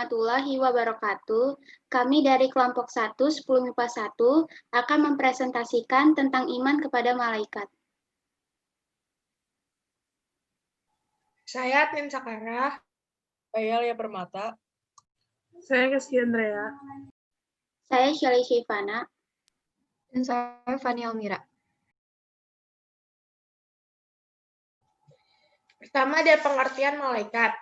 warahmatullahi wabarakatuh. Kami dari kelompok 1, 10 MIPA 1, akan mempresentasikan tentang iman kepada malaikat. Saya Admin Sakarah. Saya Lia Permata. Saya Keski Andrea. Saya Shelly Syifana. Dan saya Fani Almira. Pertama ada pengertian malaikat.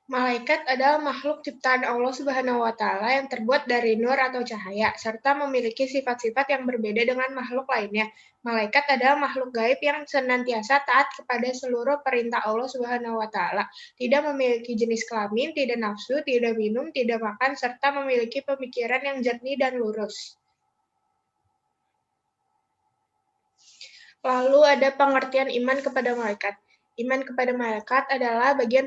Malaikat adalah makhluk ciptaan Allah Subhanahu wa Ta'ala yang terbuat dari nur atau cahaya, serta memiliki sifat-sifat yang berbeda dengan makhluk lainnya. Malaikat adalah makhluk gaib yang senantiasa taat kepada seluruh perintah Allah Subhanahu wa Ta'ala, tidak memiliki jenis kelamin, tidak nafsu, tidak minum, tidak makan, serta memiliki pemikiran yang jernih dan lurus. Lalu ada pengertian iman kepada malaikat. Iman kepada malaikat adalah bagian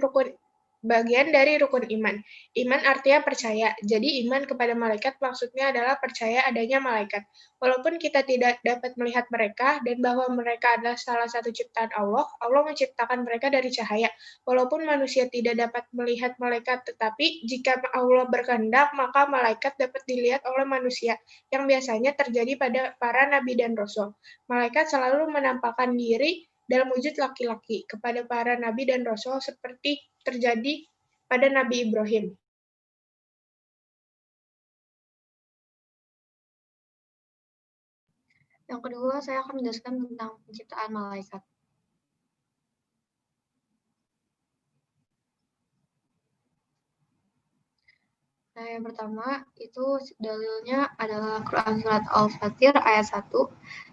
dari rukun iman. Iman artinya percaya. Jadi iman kepada malaikat maksudnya adalah percaya adanya malaikat. Walaupun kita tidak dapat melihat mereka dan bahwa mereka adalah salah satu ciptaan Allah, Allah menciptakan mereka dari cahaya. Walaupun manusia tidak dapat melihat malaikat, tetapi jika Allah berkehendak, maka malaikat dapat dilihat oleh manusia, yang biasanya terjadi pada para nabi dan rasul. Malaikat selalu menampakkan diri dalam wujud laki-laki kepada para nabi dan rasul seperti terjadi pada Nabi Ibrahim. Yang kedua, saya akan menjelaskan tentang penciptaan malaikat. Nah, yang pertama itu dalilnya adalah Quran Surat Al-Fatir ayat 1,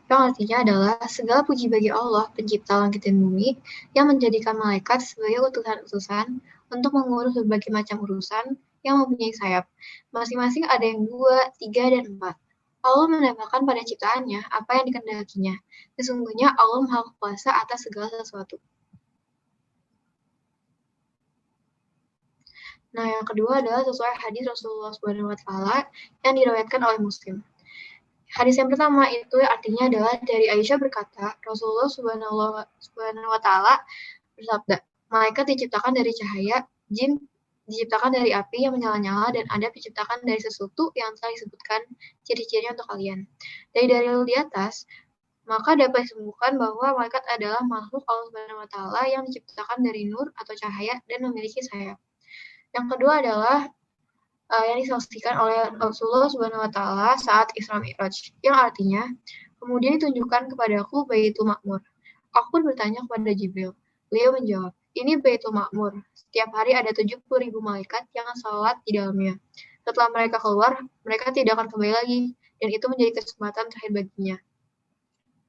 yang artinya adalah segala puji bagi Allah, pencipta langit dan bumi, yang menjadikan malaikat sebagai utusan-utusan untuk mengurus berbagai macam urusan yang mempunyai sayap. Masing-masing ada yang 2, 3, dan 4. Allah menambahkan pada ciptaannya apa yang dikehendakinya. Sesungguhnya Allah Maha Kuasa atas segala sesuatu. Nah, yang kedua adalah sesuai hadis Rasulullah SAW yang diriwayatkan oleh Muslim. Hadis yang pertama itu artinya adalah dari Aisyah berkata, Rasulullah SWT bersabda, malaikat diciptakan dari cahaya, jin diciptakan dari api yang menyala-nyala, dan adab diciptakan dari sesuatu yang telah disebutkan ciri-cirinya untuk kalian. Dari dalil di atas, maka dapat disebutkan bahwa malaikat adalah makhluk Allah SWT yang diciptakan dari nur atau cahaya dan memiliki sayap. Yang kedua adalah yang disaksikan oleh Rasulullah SWT saat Isra Mi'raj, yang artinya, kemudian ditunjukkan kepadaku Baitul Ma'mur. Aku pun bertanya kepada Jibril. Beliau menjawab, ini Baitul Ma'mur. Setiap hari ada 70.000 malaikat yang salat di dalamnya. Setelah mereka keluar, mereka tidak akan kembali lagi, dan itu menjadi kesempatan terakhir baginya.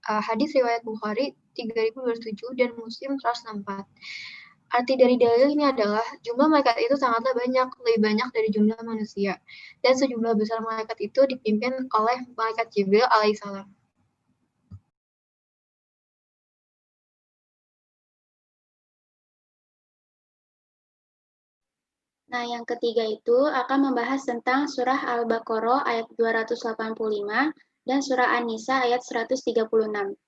Hadis riwayat Bukhari 3207 dan Muslim 164. Arti dari dalil ini adalah jumlah malaikat itu sangatlah banyak, lebih banyak dari jumlah manusia. Dan sejumlah besar malaikat itu dipimpin oleh malaikat Jibril alaihissalam. Nah, yang ketiga itu akan membahas tentang surah Al-Baqarah ayat 285 dan surah An-Nisa ayat 136.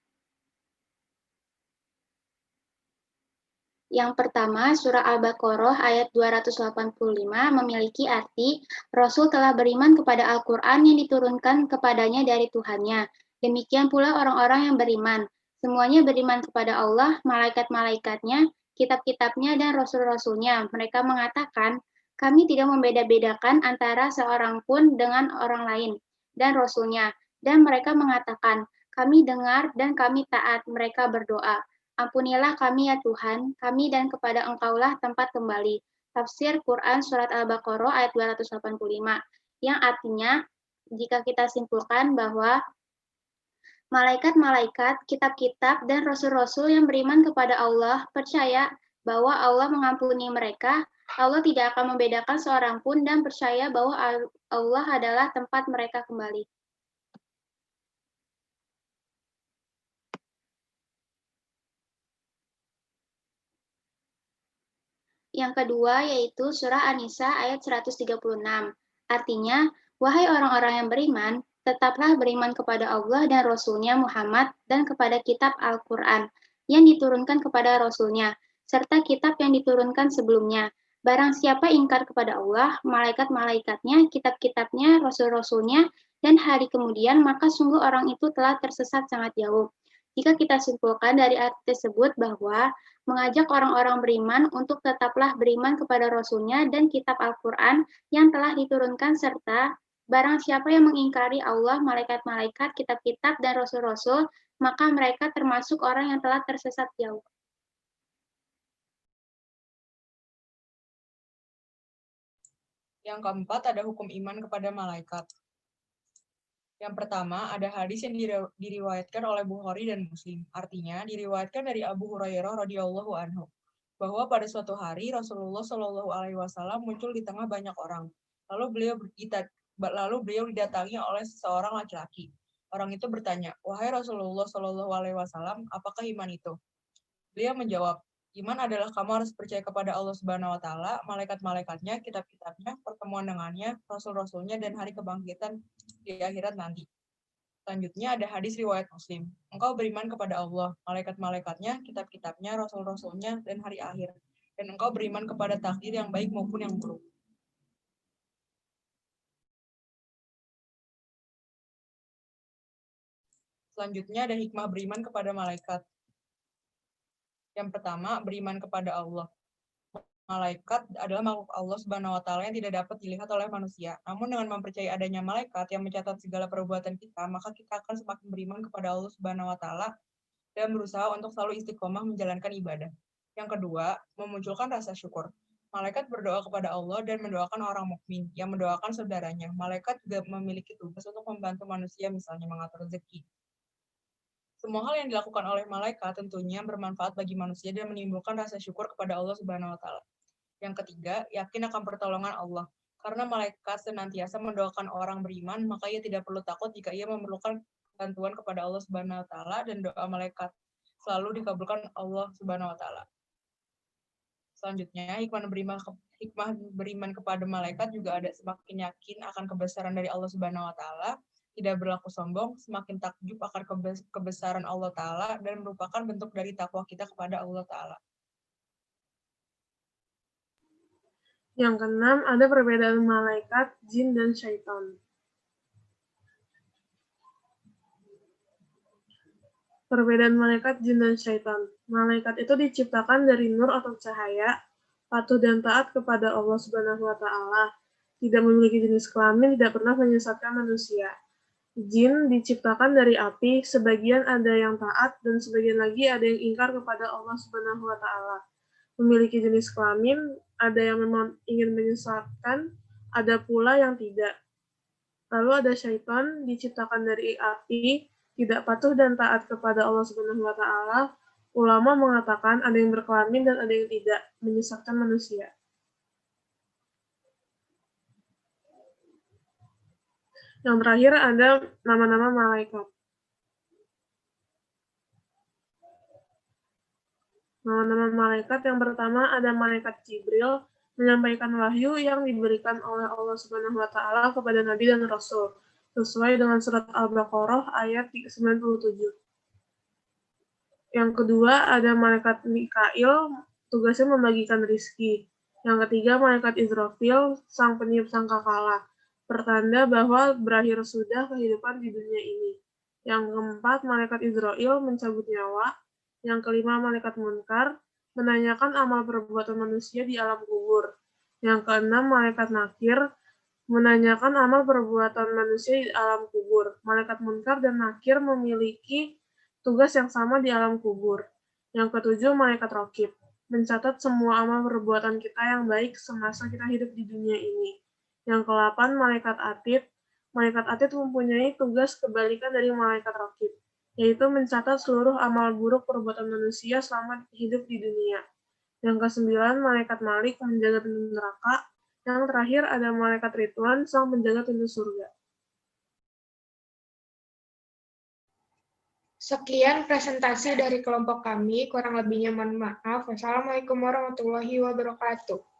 Yang pertama, surah Al-Baqarah ayat 285 memiliki arti Rasul telah beriman kepada Al-Quran yang diturunkan kepadanya dari Tuhannya. Demikian pula orang-orang yang beriman. Semuanya beriman kepada Allah, malaikat-malaikatnya, kitab-kitabnya, dan rasul-rasulnya. Mereka mengatakan, kami tidak membeda-bedakan antara seorang pun dengan orang lain dan rasulnya. Dan mereka mengatakan, kami dengar dan kami taat. Mereka berdoa, ampunilah kami ya Tuhan, kami dan kepada Engkaulah tempat kembali. Tafsir Quran Surat Al-Baqarah ayat 285, yang artinya, jika kita simpulkan bahwa malaikat-malaikat, kitab-kitab, dan rasul-rasul yang beriman kepada Allah, percaya bahwa Allah mengampuni mereka, Allah tidak akan membedakan seorang pun, dan percaya bahwa Allah adalah tempat mereka kembali. Yang kedua yaitu surah An-Nisa ayat 136. Artinya, wahai orang-orang yang beriman, tetaplah beriman kepada Allah dan Rasul-Nya Muhammad dan kepada kitab Al-Quran yang diturunkan kepada Rasul-Nya, serta kitab yang diturunkan sebelumnya. Barang siapa ingkar kepada Allah, malaikat-malaikatnya, kitab-kitabnya, Rasul-Rasulnya, dan hari kemudian, maka sungguh orang itu telah tersesat sangat jauh. Jika kita simpulkan dari arti tersebut bahwa mengajak orang-orang beriman untuk tetaplah beriman kepada Rasul-Nya dan kitab Al-Quran yang telah diturunkan, serta barang siapa yang mengingkari Allah, malaikat-malaikat, kitab-kitab, dan Rasul-Rasul, maka mereka termasuk orang yang telah tersesat jauh. Yang keempat ada hukum iman kepada malaikat. Yang pertama, ada hadis yang diriwayatkan oleh Bukhari dan Muslim. Artinya, diriwayatkan dari Abu Hurairah radhiyallahu anhu bahwa pada suatu hari Rasulullah Shallallahu alaihi wasallam muncul di tengah banyak orang. Lalu beliau didatangi oleh seseorang laki-laki. Orang itu bertanya, "Wahai Rasulullah Shallallahu alaihi wasallam, apakah iman itu?" Beliau menjawab, "Iman adalah kamu harus percaya kepada Allah Subhanahu wa taala, malaikat-malaikatnya, kitab-kitabnya, pertemuan dengannya, rasul-rasulnya, dan hari kebangkitan di akhirat nanti." Selanjutnya ada hadis riwayat Muslim. Engkau beriman kepada Allah, malaikat-malaikatnya, kitab-kitabnya, rasul-rasulnya, dan hari akhir. Dan engkau beriman kepada takdir yang baik maupun yang buruk. Selanjutnya ada hikmah beriman kepada malaikat. Yang pertama, beriman kepada Allah. Malaikat adalah makhluk Allah Subhanahu wa taala yang tidak dapat dilihat oleh manusia. Namun dengan mempercayai adanya malaikat yang mencatat segala perbuatan kita, maka kita akan semakin beriman kepada Allah Subhanahu wa taala dan berusaha untuk selalu istiqomah menjalankan ibadah. Yang kedua, memunculkan rasa syukur. Malaikat berdoa kepada Allah dan mendoakan orang mukmin yang mendoakan saudaranya. Malaikat juga memiliki tugas untuk membantu manusia, misalnya mengatur rezeki. Semua hal yang dilakukan oleh malaikat tentunya bermanfaat bagi manusia dan menimbulkan rasa syukur kepada Allah Subhanahu wa taala. Yang ketiga, yakin akan pertolongan Allah. Karena malaikat senantiasa mendoakan orang beriman, maka ia tidak perlu takut jika ia memerlukan bantuan kepada Allah Subhanahu wa taala dan doa malaikat selalu dikabulkan Allah Subhanahu wa taala. Selanjutnya, hikmah beriman kepada malaikat juga ada semakin yakin akan kebesaran dari Allah Subhanahu wa taala, tidak berlaku sombong, semakin takjub akan kebesaran Allah taala dan merupakan bentuk dari takwa kita kepada Allah taala. Yang keenam, ada perbedaan malaikat, jin, dan syaitan. Perbedaan malaikat, jin, dan syaitan. Malaikat itu diciptakan dari nur atau cahaya, patuh dan taat kepada Allah Subhanahu wa taala, tidak memiliki jenis kelamin, tidak pernah menyesatkan manusia. Jin diciptakan dari api, sebagian ada yang taat dan sebagian lagi ada yang ingkar kepada Allah Subhanahu wa taala. Memiliki jenis kelamin, ada yang memang ingin menyesatkan, ada pula yang tidak. Lalu ada syaitan diciptakan dari api, tidak patuh dan taat kepada Allah Subhanahu wa taala. Ulama mengatakan ada yang berkelamin dan ada yang tidak, menyesatkan manusia. Yang terakhir ada nama-nama malaikat. Nama-nama malaikat yang pertama ada malaikat Jibril, menyampaikan wahyu yang diberikan oleh Allah Subhanahu wa taala kepada nabi dan rasul, sesuai dengan surat Al-Baqarah ayat 97. Yang kedua ada malaikat Mikail, tugasnya membagikan rizki. Yang ketiga malaikat Israfil, sang peniup sangkakala, pertanda bahwa berakhir sudah kehidupan di dunia ini. Yang keempat malaikat Israil, mencabut nyawa. Yang kelima, malaikat munkar, menanyakan amal perbuatan manusia di alam kubur. Yang keenam, malaikat nakir, menanyakan amal perbuatan manusia di alam kubur. Malaikat munkar dan nakir memiliki tugas yang sama di alam kubur. Yang ketujuh, malaikat raqib, mencatat semua amal perbuatan kita yang baik semasa kita hidup di dunia ini. Yang ke-8, malaikat atid. Malaikat atid mempunyai tugas kebalikan dari malaikat raqib, yaitu mencatat seluruh amal buruk perbuatan manusia selama hidup di dunia. Yang ke-9, malaikat malik, menjaga pintu neraka. Yang terakhir ada malaikat Ridwan, sang penjaga pintu surga. Sekian presentasi dari kelompok kami, kurang lebihnya mohon maaf. Wassalamualaikum warahmatullahi wabarakatuh.